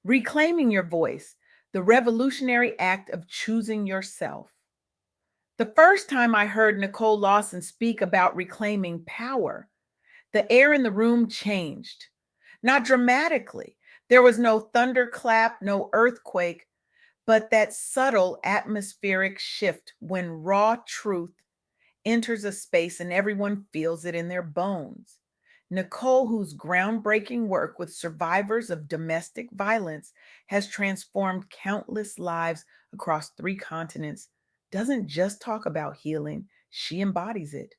Reclaiming your voice, the revolutionary act of choosing yourself. The first time I heard Nicole Lawson speak about reclaiming power, the air in the room changed. Not dramatically. There was no thunderclap, no earthquake, but that subtle atmospheric shift when raw truth enters a space and everyone feels it in their bones. Nicole, whose groundbreaking work with survivors of domestic violence has transformed countless lives across 3 continents, doesn't just talk about healing, she embodies it.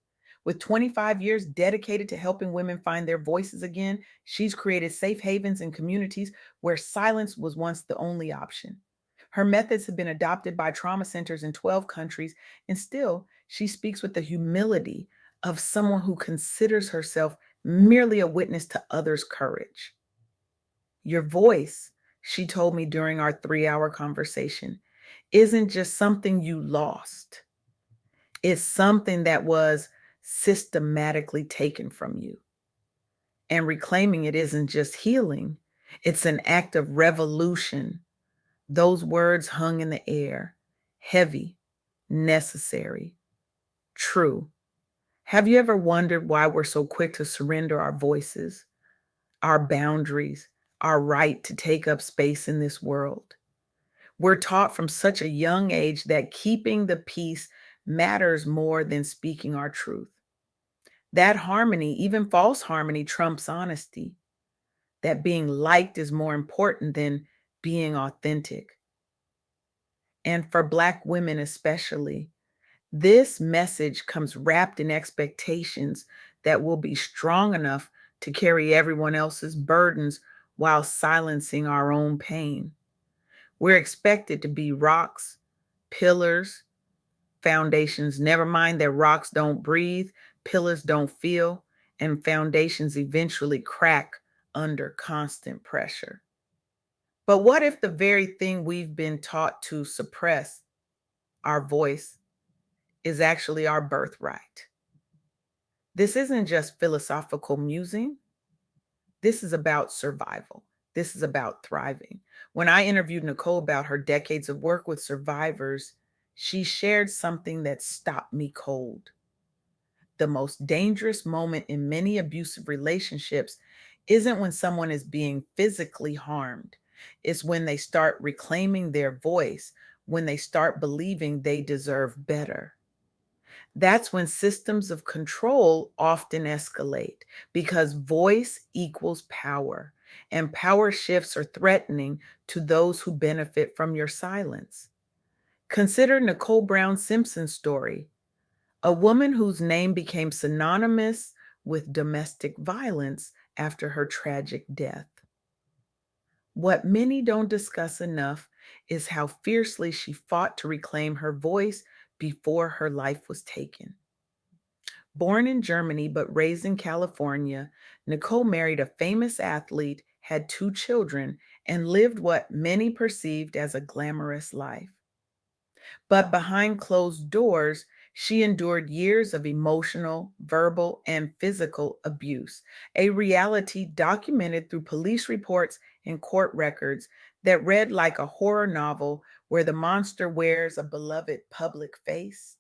With 25 years dedicated to helping women find their voices again, she's created safe havens and communities where silence was once the only option. Her methods have been adopted by trauma centers in 12 countries, and still, she speaks with the humility of someone who considers herself merely a witness to others' courage. Your voice, she told me during our 3 hour conversation, isn't just something you lost, it's something that was systematically taken from you. And reclaiming it isn't just healing, it's an act of revolution. Those words hung in the air, heavy, necessary, true. Have you ever wondered why we're so quick to surrender our voices, our boundaries, our right to take up space in this world? We're taught from such a young age that keeping the peace matters more than speaking our truth. That harmony, even false harmony, trumps honesty. That being liked is more important than being authentic. And for Black women especially, this message comes wrapped in expectations that will be strong enough to carry everyone else's burdens while silencing our own pain. We're expected to be rocks, pillars, foundations. Never mind that rocks don't breathe, pillars don't feel, and foundations eventually crack under constant pressure. But what if the very thing we've been taught to suppress, our voice, is actually our birthright? This isn't just philosophical musing. This is about survival. This is about thriving. When I interviewed Nicole about her decades of work with survivors, she shared something that stopped me cold. The most dangerous moment in many abusive relationships isn't when someone is being physically harmed, it's when they start reclaiming their voice, when they start believing they deserve better. That's when systems of control often escalate because voice equals power, and power shifts are threatening to those who benefit from your silence. Consider Nicole Brown Simpson's story, a woman whose name became synonymous with domestic violence after her tragic death. What many don't discuss enough is how fiercely she fought to reclaim her voice before her life was taken. Born in Germany but raised in California, Nicole married a famous athlete, had 2 children, and lived what many perceived as a glamorous life. But behind closed doors, she endured years of emotional, verbal, and physical abuse, a reality documented through police reports and court records that read like a horror novel where the monster wears a beloved public face.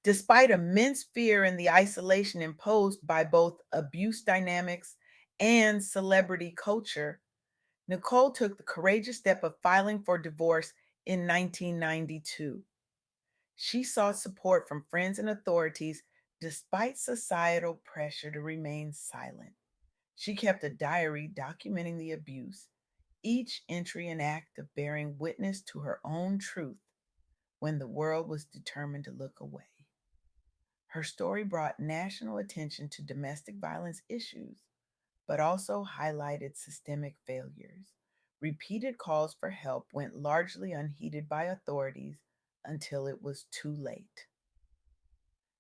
Despite immense fear and the isolation imposed by both abuse dynamics and celebrity culture, Nicole took the courageous step of filing for divorce in 1992. She sought support from friends and authorities despite societal pressure to remain silent. She kept a diary documenting the abuse, each entry an act of bearing witness to her own truth when the world was determined to look away. Her story brought national attention to domestic violence issues, but also highlighted systemic failures. Repeated calls for help went largely unheeded by authorities until it was too late.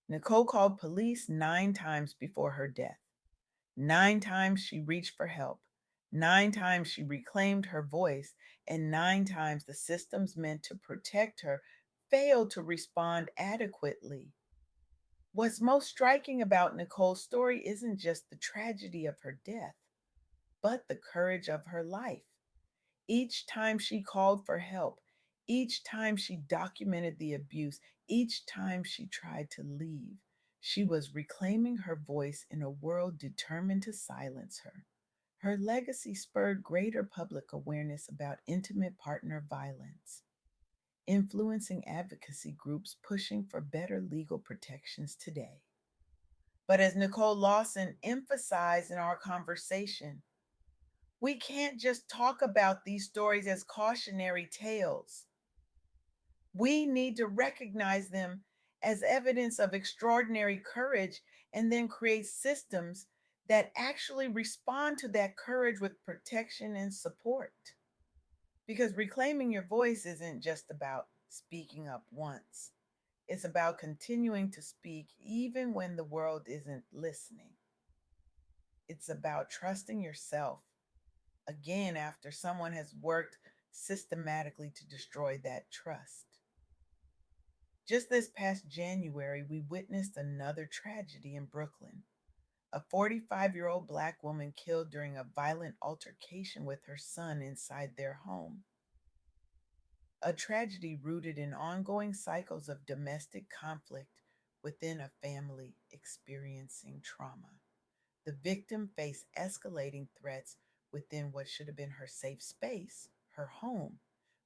Nicole called police 9 times before her death. 9 times she reached for help. 9 times she reclaimed her voice, and 9 times the systems meant to protect her failed to respond adequately. What's most striking about Nicole's story isn't just the tragedy of her death, but the courage of her life. Each time she called for help, each time she documented the abuse, each time she tried to leave, she was reclaiming her voice in a world determined to silence her. Her legacy spurred greater public awareness about intimate partner violence, influencing advocacy groups pushing for better legal protections today. But as Nicole Lawson emphasized in our conversation, we can't just talk about these stories as cautionary tales. We need to recognize them as evidence of extraordinary courage and then create systems that actually respond to that courage with protection and support. Because reclaiming your voice isn't just about speaking up once, it's about continuing to speak even when the world isn't listening. It's about trusting yourself again after someone has worked systematically to destroy that trust. Just this past January, we witnessed another tragedy in Brooklyn. A 45-year-old Black woman killed during a violent altercation with her son inside their home. A tragedy rooted in ongoing cycles of domestic conflict within a family experiencing trauma. The victim faced escalating threats within what should have been her safe space, her home,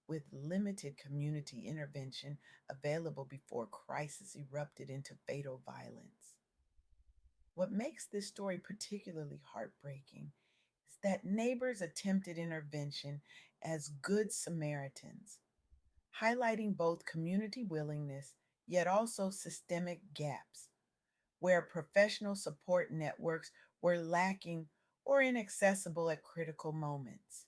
with limited community intervention available before crisis erupted into fatal violence. What makes this story particularly heartbreaking is that neighbors attempted intervention as good Samaritans, highlighting both community willingness yet also systemic gaps where professional support networks were lacking or inaccessible at critical moments.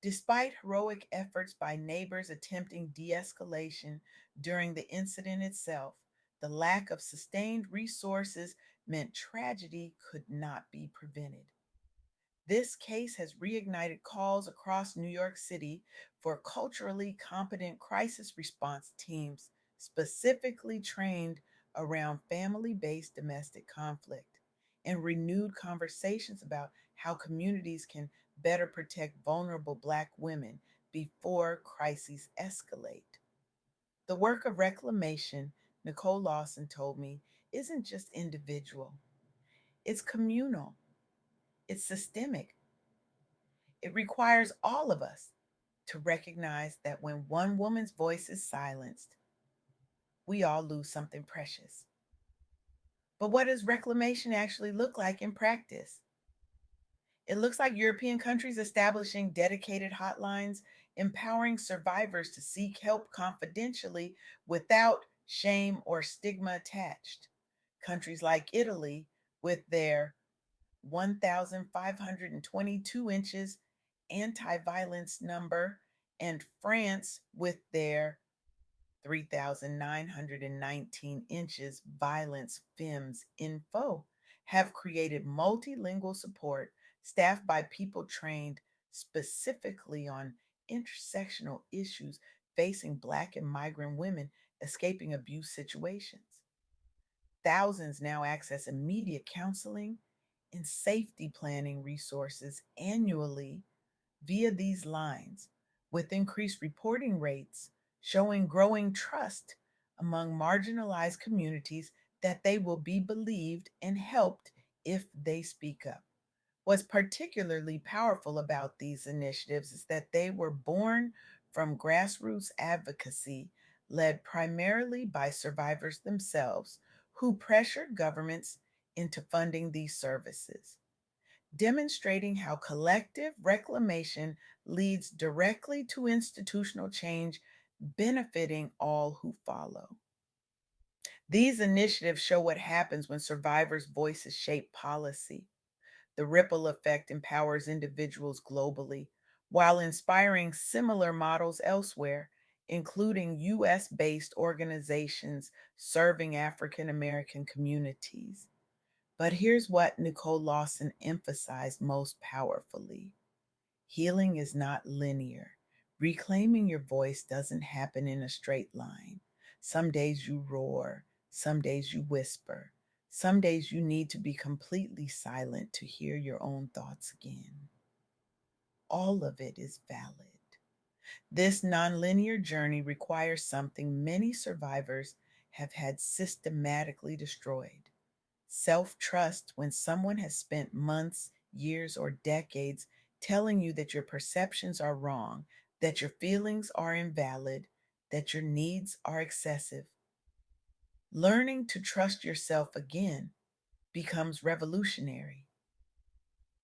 Despite heroic efforts by neighbors attempting de escalation during the incident itself, the lack of sustained resources meant tragedy could not be prevented. This case has reignited calls across New York City for culturally competent crisis response teams specifically trained around family based domestic conflict and renewed conversations about how communities can better protect vulnerable Black women before crises escalate. The work of reclamation, Nicole Lawson told me, isn't just individual, it's communal, it's systemic. It requires all of us to recognize that when one woman's voice is silenced, we all lose something precious. But what does reclamation actually look like in practice? It looks like European countries establishing dedicated hotlines, empowering survivors to seek help confidentially without shame or stigma attached. Countries like Italy, with their 1,522 inches anti violence number, and France, with their 3,919 inches violence FEMS info, have created multilingual support staffed by people trained specifically on intersectional issues facing Black and migrant women escaping abuse situations. Thousands now access immediate counseling and safety planning resources annually via these lines, with increased reporting rates showing growing trust among marginalized communities that they will be believed and helped if they speak up. What's particularly powerful about these initiatives is that they were born from grassroots advocacy led primarily by survivors themselves who pressured governments into funding these services, demonstrating how collective reclamation leads directly to institutional change benefiting all who follow. These initiatives show what happens when survivors' voices shape policy. The ripple effect empowers individuals globally while inspiring similar models elsewhere, including US based organizations serving African American communities. But here's what Nicole Lawson emphasized most powerfully: healing is not linear. Reclaiming your voice doesn't happen in a straight line. Some days you roar, some days you whisper, some days you need to be completely silent to hear your own thoughts again. all of it is valid. This nonlinear journey requires something many survivors have had systematically destroyed: self trust. When someone has spent months, years, or decades telling you that your perceptions are wrong, that your feelings are invalid, that your needs are excessive, learning to trust yourself again becomes revolutionary.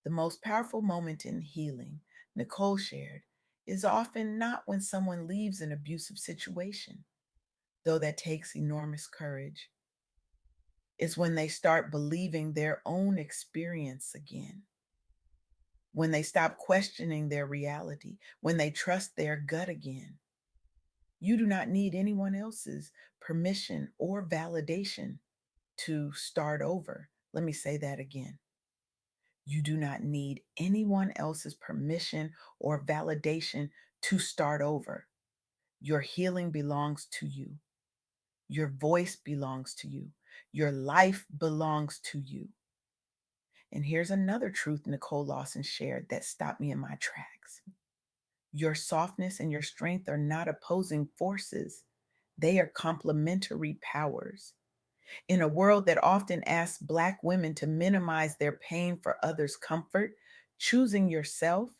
The most powerful moment in healing, Nicole shared, is often not when someone leaves an abusive situation, though that takes enormous courage. It's when they start believing their own experience again, when they stop questioning their reality, when they trust their gut again. You do not need anyone else's permission or validation to start over. Let me say that again. You do not need anyone else's permission or validation to start over. Your healing belongs to you. Your voice belongs to you. Your life belongs to you. And here's another truth Nicole Lawson shared that stopped me in my tracks. Your softness and your strength are not opposing forces, they are complementary powers. In a world that often asks Black women to minimize their pain for others' comfort, choosing yourself,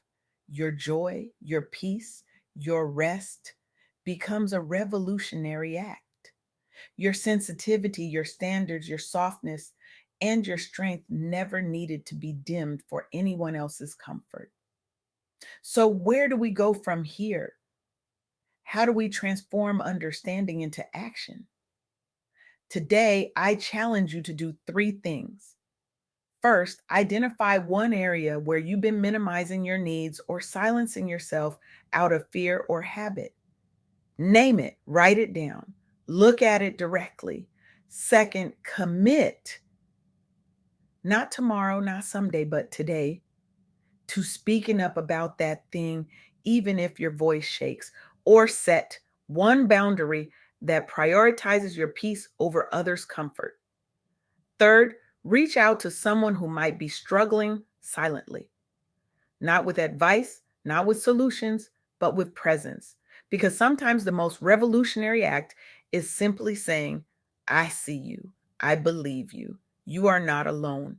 your joy, your peace, your rest becomes a revolutionary act. Your sensitivity, your standards, your softness, and your strength never needed to be dimmed for anyone else's comfort. So, where do we go from here? How do we transform understanding into action? Today, I challenge you to do three things. First, identify one area where you've been minimizing your needs or silencing yourself out of fear or habit. Name it, write it down, look at it directly. Second, commit, not tomorrow, not someday, but today, to speaking up about that thing, even if your voice shakes, or set one boundary that prioritizes your peace over others' comfort. Third, reach out to someone who might be struggling silently, not with advice, not with solutions, but with presence. Because sometimes the most revolutionary act is simply saying, I see you, I believe you, you are not alone.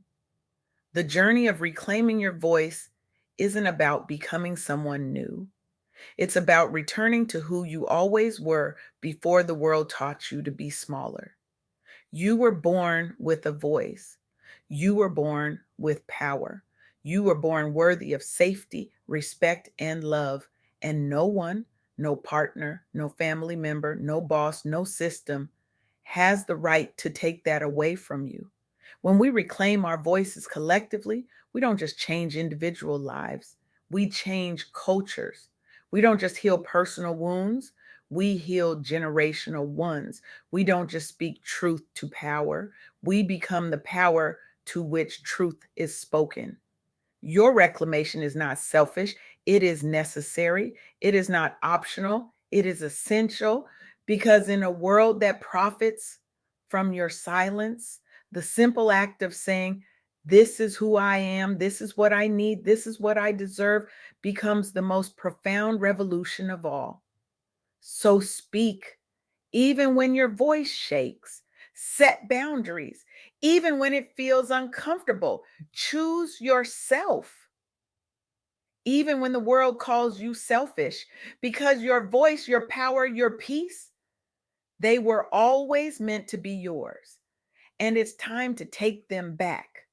The journey of reclaiming your voice isn't about becoming someone new. It's about returning to who you always were before the world taught you to be smaller. You were born with a voice. You were born with power. You were born worthy of safety, respect, and love. And no one, no partner, no family member, no boss, no system has the right to take that away from you. When we reclaim our voices collectively, we don't just change individual lives, we change cultures. We don't just heal personal wounds, we heal generational ones. We don't just speak truth to power, we become the power to which truth is spoken. Your reclamation is not selfish, it is necessary, it is not optional, it is essential, because in a world that profits from your silence, the simple act of saying, this is who I am, this is what I need, this is what I deserve, becomes the most profound revolution of all. So speak, even when your voice shakes. Set boundaries, even when it feels uncomfortable. Choose yourself, even when the world calls you selfish, because your voice, your power, your peace, they were always meant to be yours. And it's time to take them back.